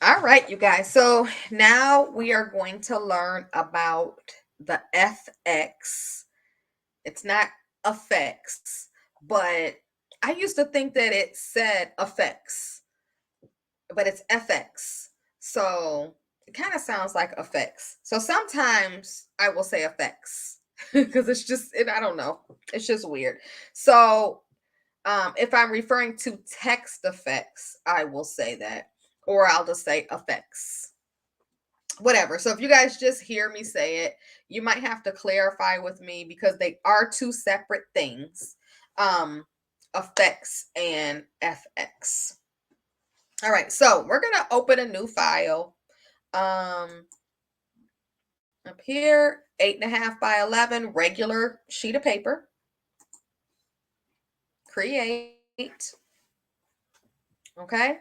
All right, you guys. So now we are going to learn about the FX. It's not effects, but I used to think that it said effects, but it's FX. So it kind of sounds like effects. So sometimes I will say effects because I don't know. It's just weird. So if I'm referring to text effects, I will say that, or I'll just say effects. Whatever. So if you guys just hear me say it, you might have to clarify with me because they are two separate things. Effects and FX. All right, so we're gonna open a new file. Up here, 8.5 by 11, regular sheet of paper. Create. Okay.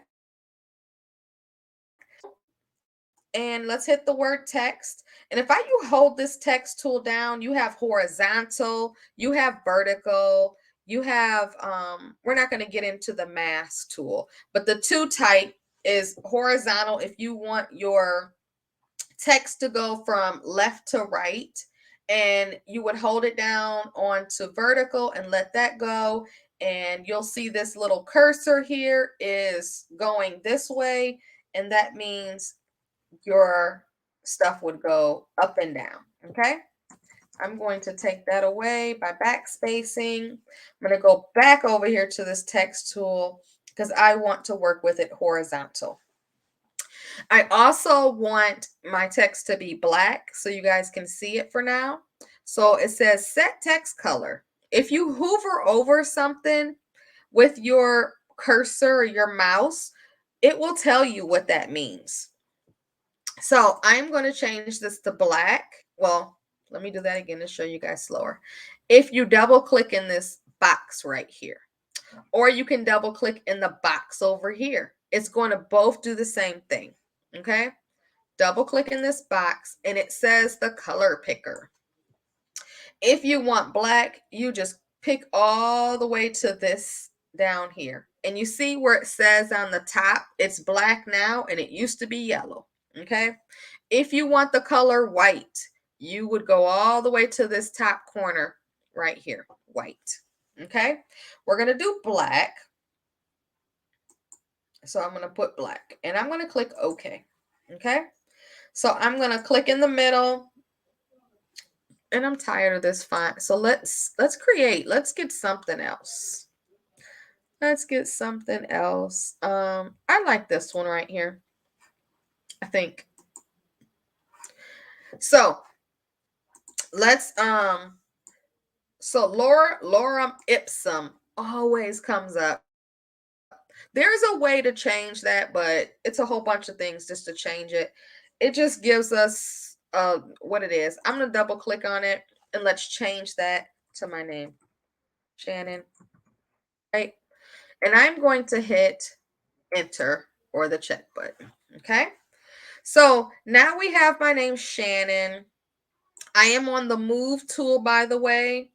And let's hit the word text. And if you hold this text tool down, you have horizontal, you have vertical, you have we're not going to get into the mask tool, but the two type is horizontal if you want your text to go from left to right, and you would hold it down onto vertical and let that go, and you'll see this little cursor here is going this way, and that means your stuff would go up and down. Okay. I'm going to take that away by backspacing. I'm going to go back over here to this text tool because I want to work with it horizontal. I also want my text to be black so you guys can see it for now. So it says set text color. If you hover over something with your cursor or your mouse, it will tell you what that means. So I'm going to change this to black. Well, let me do that again to show you guys slower. If you double click in this box right here, or you can double click in the box over here, it's going to both do the same thing. Okay. Double click in this box and it says the color picker. If you want black, you just pick all the way to this down here. And you see where it says on the top, it's black now and it used to be yellow. Okay. If you want the color white, you would go all the way to this top corner right here, white. Okay. We're going to do black. So I'm going to put black and I'm going to click OK. Okay. So I'm going to click in the middle. And I'm tired of this font. So let's create. Let's get something else. Let's get something else. I like this one right here. I think. So let's so lorem ipsum always comes up. There's a way to change that, but it's a whole bunch of things just to change it. It just gives us what it is. I'm gonna double click on it and let's change that to my name, Shannon. Right. And I'm going to hit enter or the check button. Okay. So now we have my name, Shannon. I am on the move tool, by the way.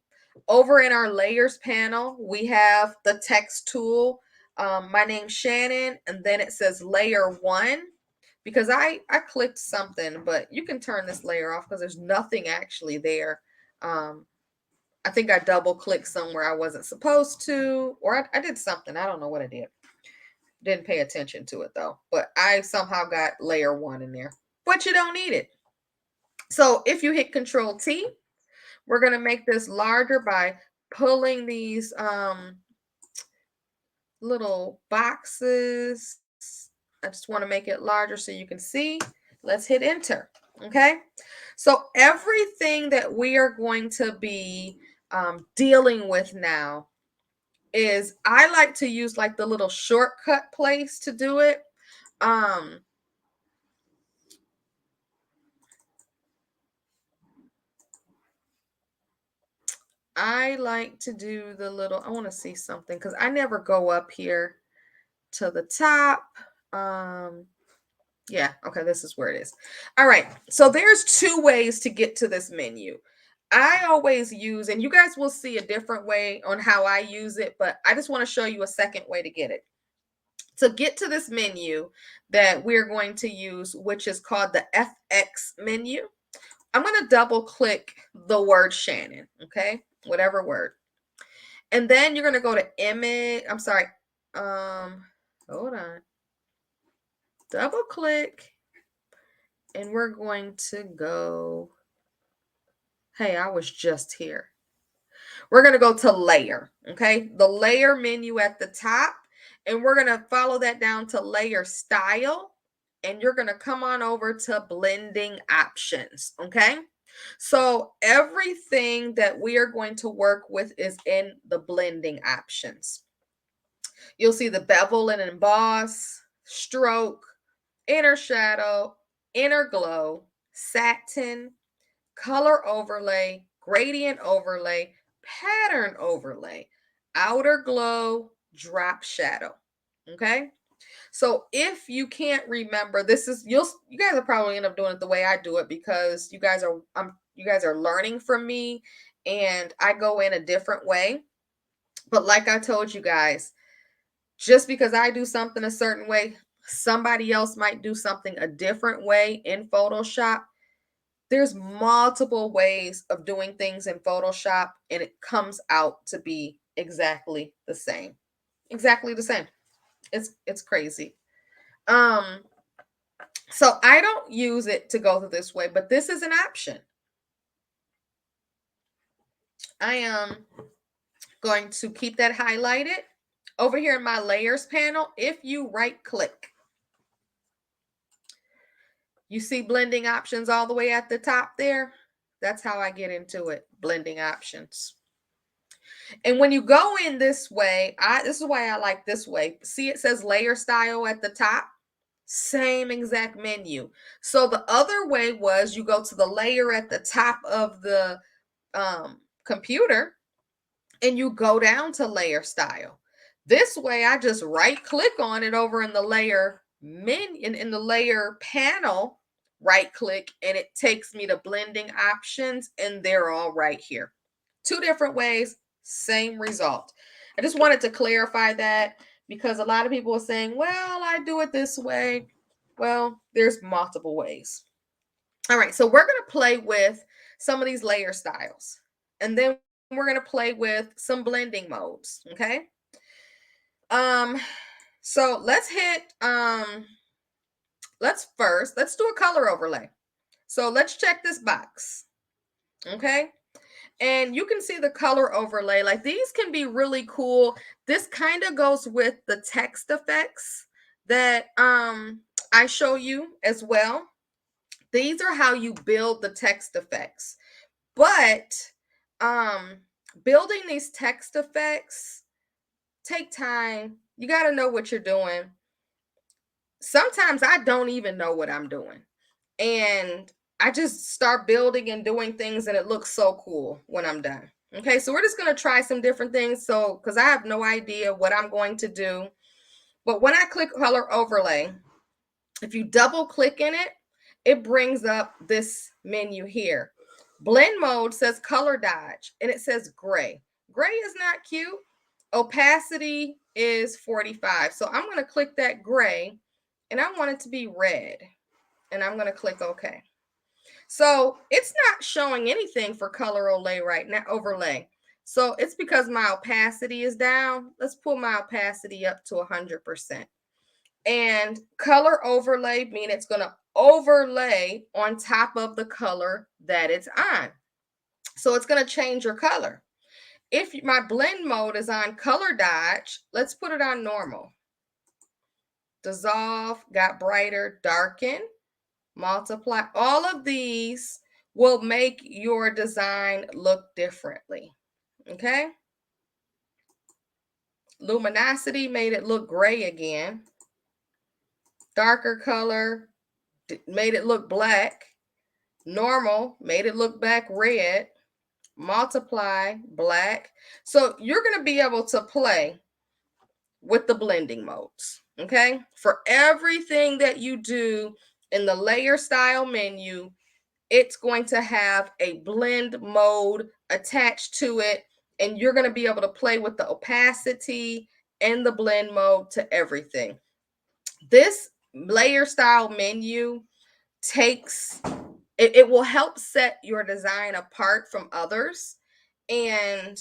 Over in our layers panel, we have the text tool. My name's Shannon, and then it says layer 1 because I clicked something, but you can turn this layer off because there's nothing actually there. I think I double clicked somewhere I wasn't supposed to, or I did something. I don't know what I did. Didn't pay attention to it though, but I somehow got layer 1 in there, but you don't need it. So if you hit Control T, we're going to make this larger by pulling these little boxes. I just want to make it larger so you can see. Let's hit enter. Okay. So everything that we are going to be dealing with now is, I like to use like the little shortcut place to do it. I like to do the little, I want to see something because I never go up here to the top. Yeah, okay, this is where it is. All right, so there's two ways to get to this menu. I always use, and you guys will see a different way on how I use it, but I just want to show you a second way to get it. to get to this menu that we're going to use, which is called the FX menu, I'm going to double click the word Shannon, okay? Whatever word. And then you're going to go to image, I'm sorry, hold on. Double click, and we're going to go, hey, I was just here. We're going to go to layer, okay? The layer menu at the top, and we're going to follow that down to layer style, and you're going to come on over to blending options, okay? So everything that we are going to work with is in the blending options. You'll see the bevel and emboss, stroke, inner shadow, inner glow, satin, color overlay, gradient overlay, pattern overlay, outer glow, drop shadow. Okay? So if you can't remember, this is you guys will probably end up doing it the way I do it, because you guys are learning from me, and I go in a different way. But like I told you guys, just because I do something a certain way, somebody else might do something a different way in Photoshop. There's multiple ways of doing things in Photoshop, and it comes out to be exactly the same. Exactly the same. It's crazy. Um so I don't use it to go through this way, but this is an option. I am going to keep that highlighted. Over here in my layers panel, if you right click, you see blending options all the way at the top there. That's how I get into it, blending options. And when you go in this way, this is why I like this way. See, it says layer style at the top. Same exact menu. So the other way was you go to the layer at the top of the computer, and you go down to layer style. This way, I just right click on it over in the layer menu, in the layer panel, right click, and it takes me to blending options, and they're all right here. Two different ways, same result. I just wanted to clarify that, because a lot of people are saying, well, I do it this way. Well, there's multiple ways. All right, so we're going to play with some of these layer styles, and then we're going to play with some blending modes, okay? So let's do a color overlay. So let's check this box, okay? And you can see the color overlay. Like, these can be really cool. This kind of goes with the text effects that I show you as well. These are how you build the text effects. But building these text effects take time. You got to know what you're doing. Sometimes I don't even know what I'm doing, and I just start building and doing things, and it looks so cool when I'm done. Okay, so we're just going to try some different things. So, because I have no idea what I'm going to do. But when I click color overlay, if you double click in it, it brings up this menu here. Blend mode says color dodge, and it says gray. Gray is not cute. Opacity is 45. So I'm going to click that gray, and I want it to be red. And I'm going to click OK. So it's not showing anything for color overlay right now. So it's because my opacity is down. Let's pull my opacity up to 100%. And color overlay means it's going to overlay on top of the color that it's on. So it's going to change your color. If my blend mode is on color dodge, let's put it on normal. Dissolve, got brighter, darken, multiply. All of these will make your design look differently. Okay. Luminosity made it look gray again. Darker color made it look black. Normal made it look back red. Multiply, black. So you're going to be able to play with the blending modes, okay? For everything that you do in the layer style menu, it's going to have a blend mode attached to it, and you're going to be able to play with the opacity and the blend mode to everything. This layer style menu takes it will help set your design apart from others, and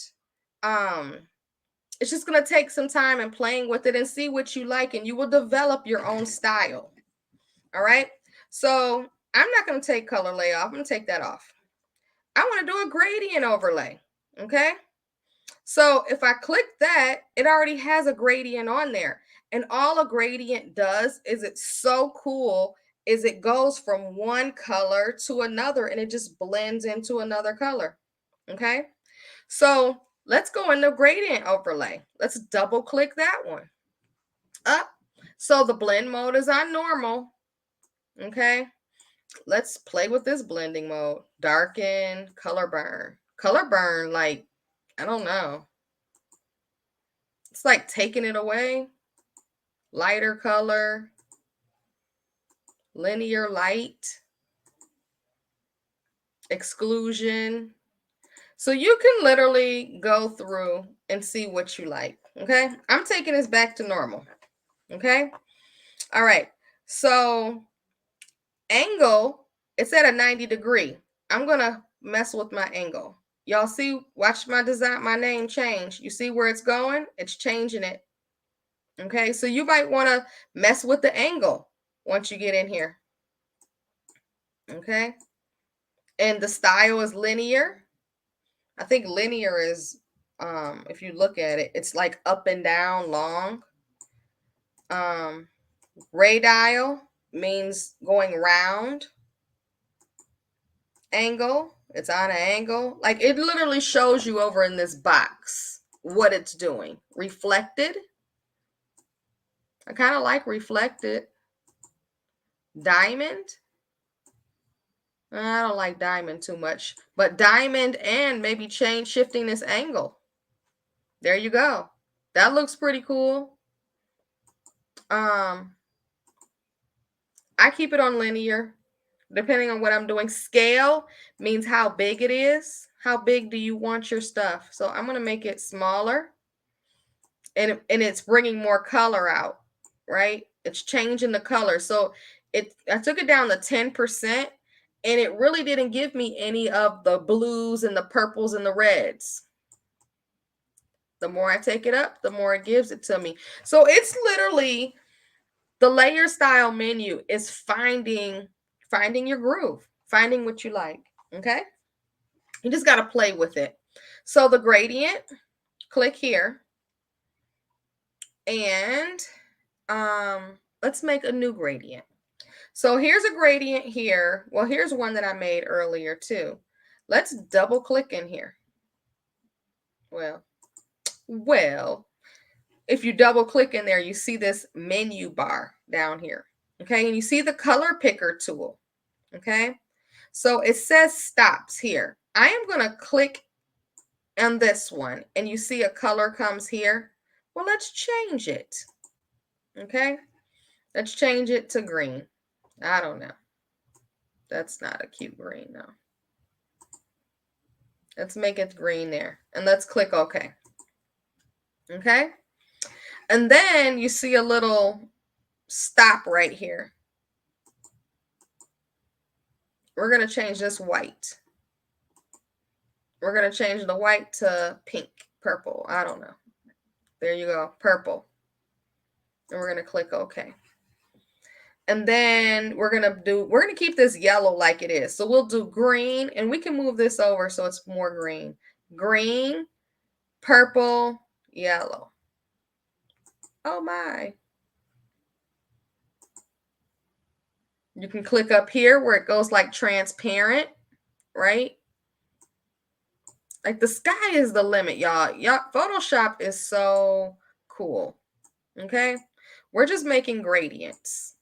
um it's just going to take some time and playing with it and see what you like, and you will develop your own style. All right, so I'm not going to take color lay off. I'm going to take that off. I want to do a gradient overlay. Okay, so if I click that, it already has a gradient on there. And all a gradient does is, it's so cool, is it goes from one color to another and it just blends into another color. Okay. So let's go into gradient overlay. Let's double click that one up. So the blend mode is on normal. Okay. Let's play with this blending mode. Darken, color burn. Color burn, like, I don't know. It's like taking it away. Lighter color, linear light, exclusion. So you can literally go through and see what you like. Okay. I'm taking this back to normal. Okay. All right. So angle, it's at a 90-degree. I'm going to mess with my angle. Y'all see, watch my design, my name change. You see where it's going? It's changing it. Okay. So you might want to mess with the angle once you get in here. Okay. And the style is linear. I think linear is, if you look at it, it's like up and down long. Radial means going round. Angle, it's on an angle. Like, it literally shows you over in this box what it's doing. Reflected, I kind of like reflected. Diamond, I don't like diamond too much, but diamond, and maybe shifting this angle. There you go. That looks pretty cool. I keep it on linear, depending on what I'm doing. Scale means how big it is. How big do you want your stuff? So I'm going to make it smaller, and it's bringing more color out, right? It's changing the color. So I took it down to 10%, and it really didn't give me any of the blues and the purples and the reds. The more I take it up, the more it gives it to me. So it's literally, the layer style menu is finding your groove, finding what you like. Okay, you just got to play with it. So the gradient, click here, and let's make a new gradient. So here's a gradient here. Well, here's one that I made earlier too. Let's double click in here. Well, if you double click in there, you see this menu bar down here. Okay, and you see the color picker tool. Okay, so it says stops here. I am going to click on this one, and you see a color comes here. Well, let's change it. Okay, let's change it to green. I don't know. That's not a cute green, no. Let's make it green there, and let's click OK. Okay, and then you see a little stop right here. We're going to change this white. We're going to change the white to pink, purple. I don't know. There you go, purple. And we're going to click OK. And then we're going to keep this yellow like it is. So we'll do green, and we can move this over so it's more green. Green, purple, yellow. Oh my. You can click up here where it goes like transparent, right? Like, the sky is the limit, y'all. Photoshop is so cool. Okay, we're just making gradients.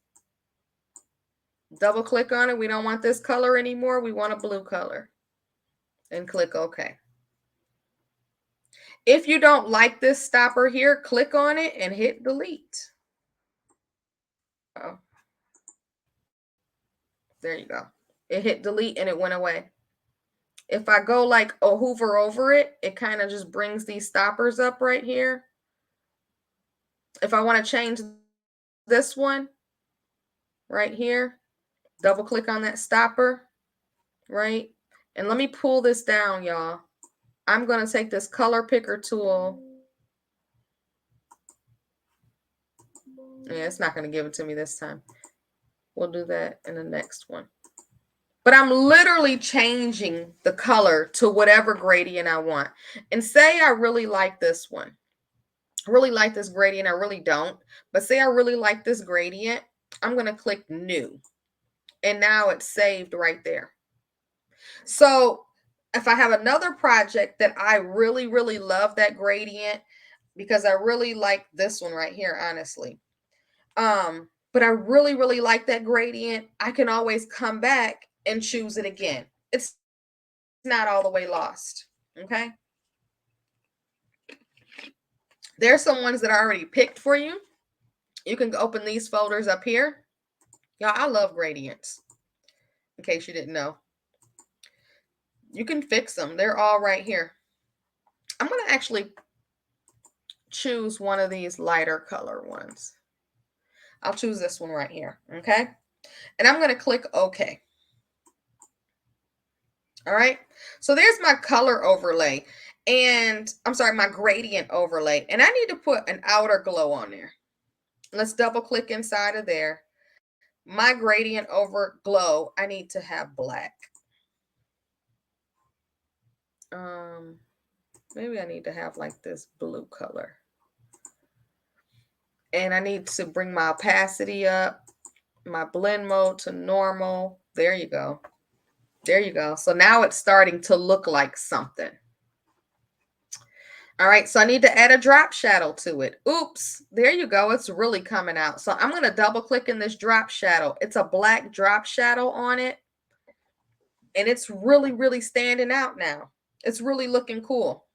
Double click on it. We don't want this color anymore. We want a blue color, and click OK. If you don't like this stopper here, click on it and hit delete. Oh, there you go. It hit delete and it went away. If I go like a hover over it, it kind of just brings these stoppers up right here. If I want to change this one right here. Double click on that stopper, right? And let me pull this down, y'all. I'm going to take this color picker tool. Yeah, it's not going to give it to me this time. We'll do that in the next one. But I'm literally changing the color to whatever gradient I want. And say I really like this one. I really like this gradient. I really don't. But say I really like this gradient. I'm going to click new. And now it's saved right there. So if I have another project that I really, really love that gradient, because I really like this one right here, honestly. But I really, really like that gradient, I can always come back and choose it again. It's not all the way lost. Okay. There's some ones that I already picked for you. You can open these folders up here. Y'all, I love gradients. In case you didn't know. You can fix them. They're all right here. I'm going to actually choose one of these lighter color ones. I'll choose this one right here. Okay. And I'm going to click OK. All right. So there's my color overlay. And I'm sorry, my gradient overlay. And I need to put an outer glow on there. Let's double click inside of there. My gradient over glow, I need to have black. Maybe I need to have like this blue color. And I need to bring my opacity up, my blend mode to normal. There you go. There you go. So now it's starting to look like something. All right, so I need to add a drop shadow to it. Oops, there you go. It's really coming out. So I'm going to double click in this drop shadow. It's a black drop shadow on it. And it's really, really standing out now. It's really looking cool.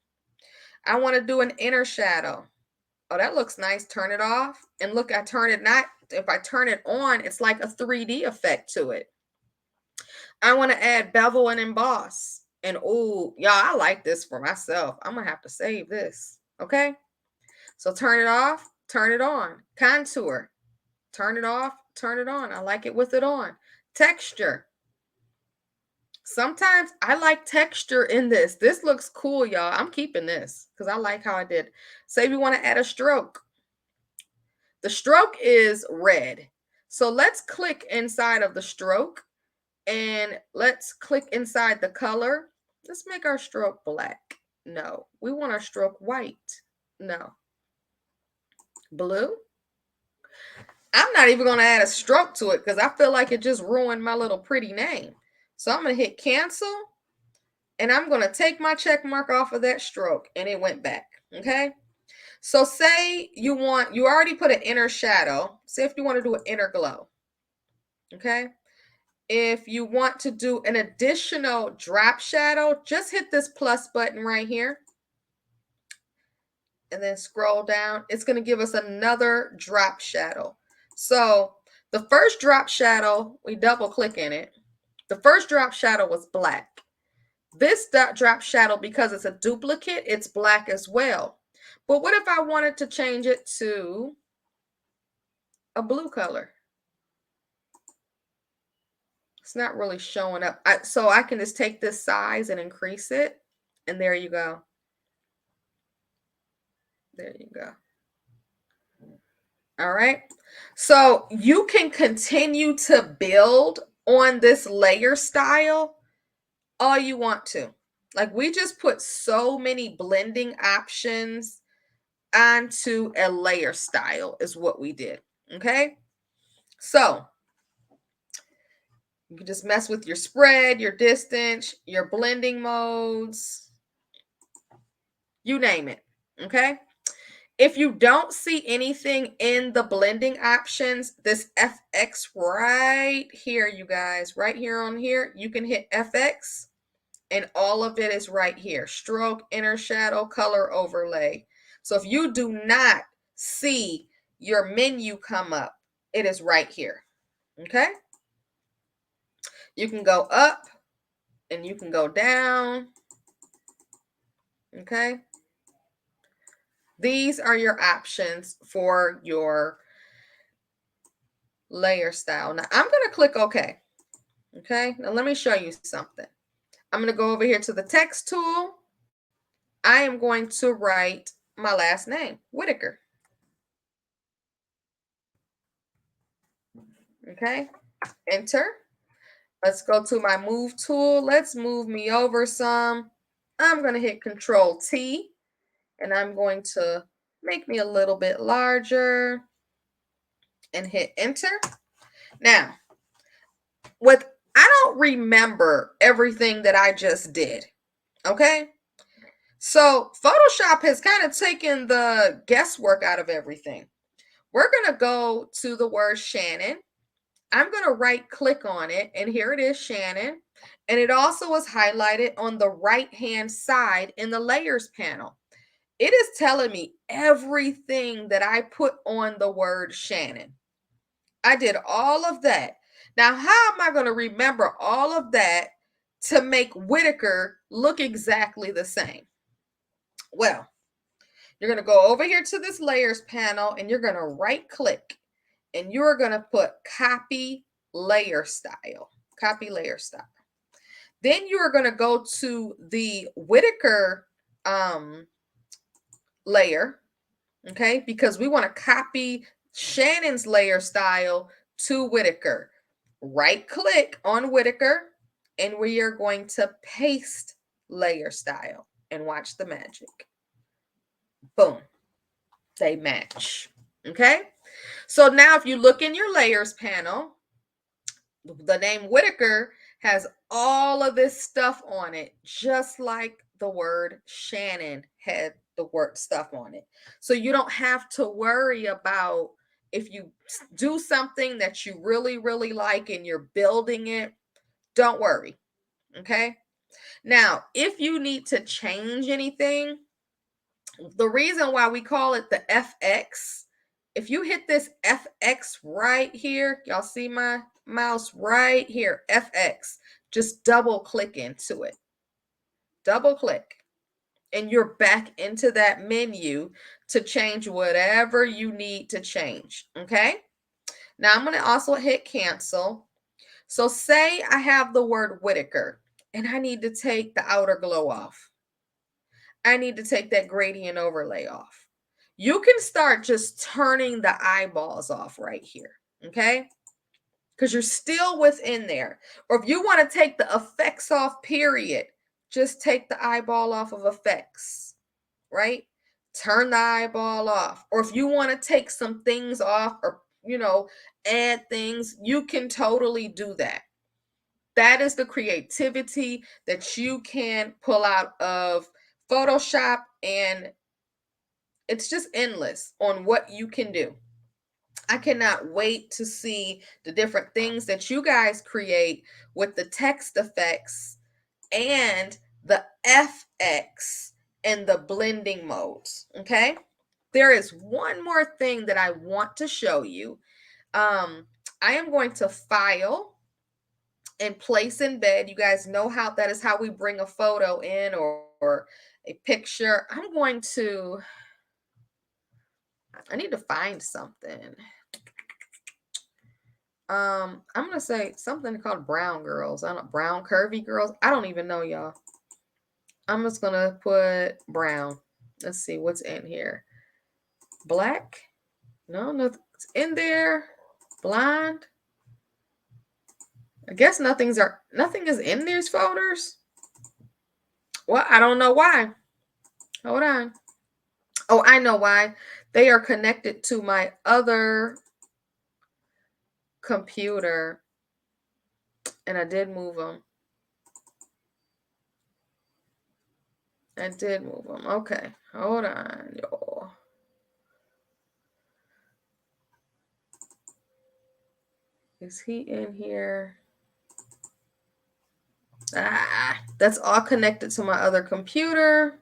I want to do an inner shadow. Oh, that looks nice. Turn it off. And look, I turn it not. If I turn it on, it's like a 3D effect to it. I want to add bevel and emboss. And oh, y'all, I like this for myself. I'm going to have to save this. Okay. So turn it off, turn it on. Contour. Turn it off, turn it on. I like it with it on. Texture. Sometimes I like texture in this. This looks cool, y'all. I'm keeping this because I like how I did. Say we want to add a stroke. The stroke is red. So let's click inside of the stroke and let's click inside the color. Let's make our stroke black. No, we want our stroke white. No. Blue. I'm not even going to add a stroke to it because I feel like it just ruined my little pretty name. So I'm going to hit cancel and I'm going to take my check mark off of that stroke and it went back. Okay. So say you already put an inner shadow. Say if you want to do an inner glow. Okay. If you want to do an additional drop shadow, just hit this plus button right here. And then scroll down. It's going to give us another drop shadow. So the first drop shadow, we double click in it. The first drop shadow was black. This drop shadow, because it's a duplicate, it's black as well. But what if I wanted to change it to a blue color? It's not really showing up. So I can just take this size and increase it. And there you go. There you go. All right. So you can continue to build on this layer style all you want to. Like we just put so many blending options onto a layer style is what we did. Okay. So you can just mess with your spread, your distance, your blending modes, you name it. Okay. If you don't see anything in the blending options, this FX right here, you guys, right here on here, you can hit FX and all of it is right here. Stroke, inner shadow, color overlay. So if you do not see your menu come up, it is right here. Okay. You can go up and you can go down. Okay. These are your options for your layer style. Now I'm going to click OK. Okay, now let me show you something. I'm going to go over here to the text tool. I am going to write my last name, Whitaker. Okay, enter. Let's go to my move tool. Let's move me over some. I'm going to hit Control T, and I'm going to make me a little bit larger and hit enter. Now, I don't remember everything that I just did. Okay? So Photoshop has kind of taken the guesswork out of everything. We're going to go to the word Shannon. I'm going to right click on it, and here it is, Shannon. And it also is highlighted on the right hand side in the layers panel. It is telling me everything that I put on the word Shannon. I did all of that. Now, how am I going to remember all of that to make Whitaker look exactly the same? Well, you're going to go over here to this layers panel, and you're going to right click, and you're going to put copy layer style. Copy layer style. Then you are going to go to the Whitaker layer, okay, because we want to copy Shannon's layer style to Whitaker. Right click on Whitaker, and we are going to paste layer style and watch the magic. Boom. They match. Okay. So now if you look in your layers panel, the name Whitaker has all of this stuff on it, just like the word Shannon had the word stuff on it. So you don't have to worry about if you do something that you really, really like and you're building it, don't worry. Okay. Now, if you need to change anything, the reason why we call it the FX, if you hit this FX right here, y'all see my mouse right here, FX, just double click into it. Double click. And you're back into that menu to change whatever you need to change. Okay. Now I'm going to also hit cancel. So say I have the word Whitaker and I need to take the outer glow off. I need to take that gradient overlay off. You can start just turning the eyeballs off right here, okay? Because you're still within there. Or if you want to take the effects off, period, just take the eyeball off of effects, right? Turn the eyeball off. Or if you want to take some things off or, add things, you can totally do that. That is the creativity that you can pull out of Photoshop, and it's just endless on what you can do. I cannot wait to see the different things that you guys create with the text effects and the FX and the blending modes. Okay. There is one more thing that I want to show you. I am going to file and place embed. You guys know how that is how we bring a photo in or a picture. I need to find something. I'm gonna say something called brown girls. I don't brown curvy girls. I don't even know, y'all. I'm just gonna put brown. Let's see what's in here. Black? No, nothing's in there. Blind? I guess nothing is in these folders. Well, I don't know why. Hold on. Oh, I know why. They are connected to my other computer, and I did move them. Okay, hold on, y'all. Is he in here? That's all connected to my other computer.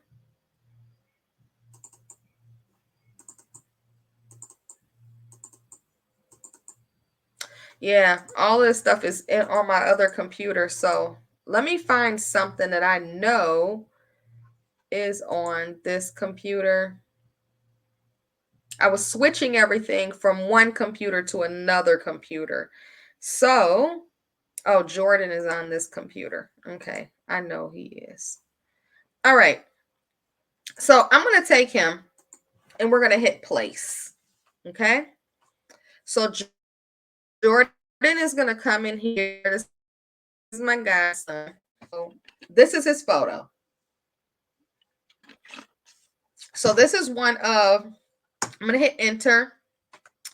Yeah, all this stuff is on my other computer. So let me find something that I know is on this computer. I was switching everything from one computer to another computer. So, oh, Jordan is on this computer. Okay, I know he is. All right. So I'm going to take him and we're going to hit place. Okay. So Jordan is going to come in here. This is my godson. So this is his photo. So this is one of, I'm going to hit enter.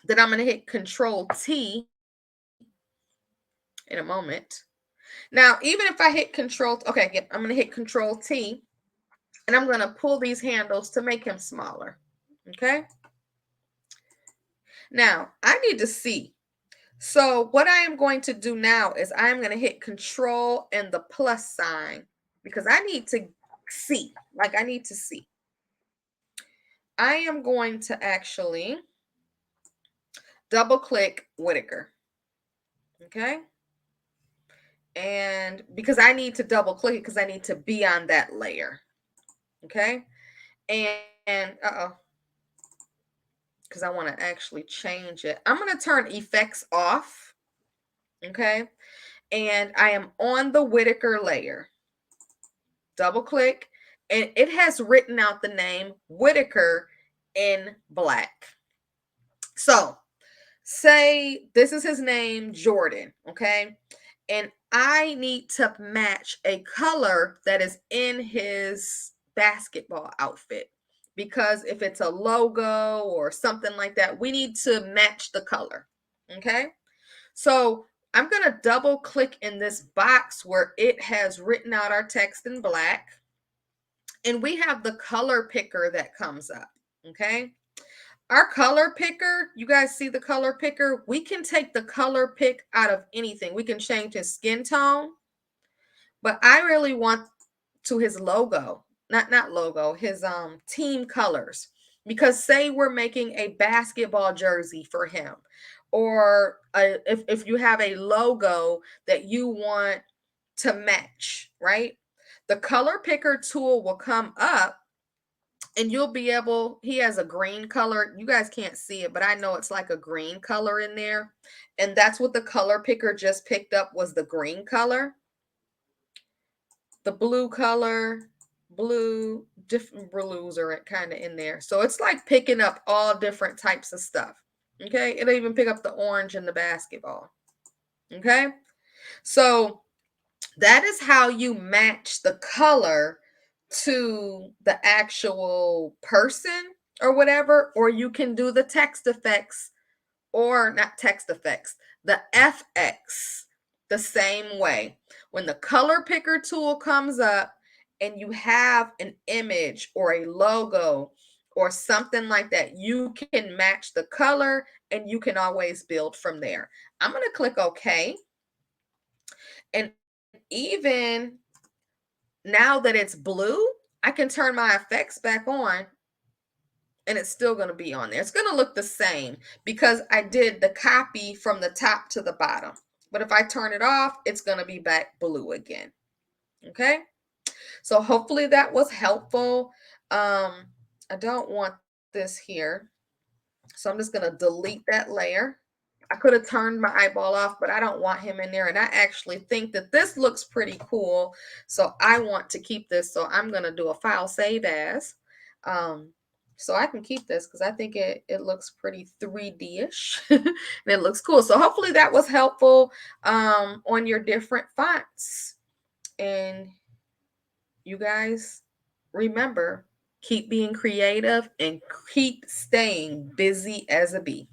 Then I'm going to hit Control T in a moment. Now, even if I hit Control, okay, yep, I'm going to hit Control T, and I'm going to pull these handles to make him smaller. Okay. Now, I need to see. So what I am going to do now is I'm going to hit Control and the plus sign because I need to see. Like I need to see. I am going to actually double click Whitaker. Okay. And because I need to double click it because I need to be on that layer. Okay. And because I want to actually change it. I'm going to turn effects off. Okay. And I am on the Whitaker layer. Double click. And it has written out the name Whitaker in black. So say this is his name, Jordan. Okay. And I need to match a color that is in his basketball outfit. Because if it's a logo or something like that, we need to match the color. Okay. So I'm going to double click in this box where it has written out our text in black. And we have the color picker that comes up. Okay. Our color picker, you guys see the color picker? We can take the color pick out of anything. We can change his skin tone. But I really want to his logo, not logo, his team colors. Because say we're making a basketball jersey for him, or if you have a logo that you want to match, right? The color picker tool will come up and you'll be able, he has a green color. You guys can't see it, but I know it's like a green color in there. And that's what the color picker just picked up was the green color. The blue color, blue, different blues are kind of in there. So it's like picking up all different types of stuff. Okay. It'll even pick up the orange in the basketball. Okay. So that is how you match the color to the actual person or whatever, or you can do the text effects or not text effects, the FX the same way. When the color picker tool comes up and you have an image or a logo or something like that, you can match the color and you can always build from there. I'm going to click OK. And even now that it's blue, I can turn my effects back on and it's still going to be on there. It's going to look the same because I did the copy from the top to the bottom. But if I turn it off, it's going to be back blue again. Okay. So hopefully that was helpful. I don't want this here. So I'm just going to delete that layer. I could have turned my eyeball off, but I don't want him in there. And I actually think that this looks pretty cool. So I want to keep this. So I'm going to do a file save as. So I can keep this because I think it looks pretty 3D-ish. And it looks cool. So hopefully that was helpful on your different fonts. And you guys remember, keep being creative and keep staying busy as a bee.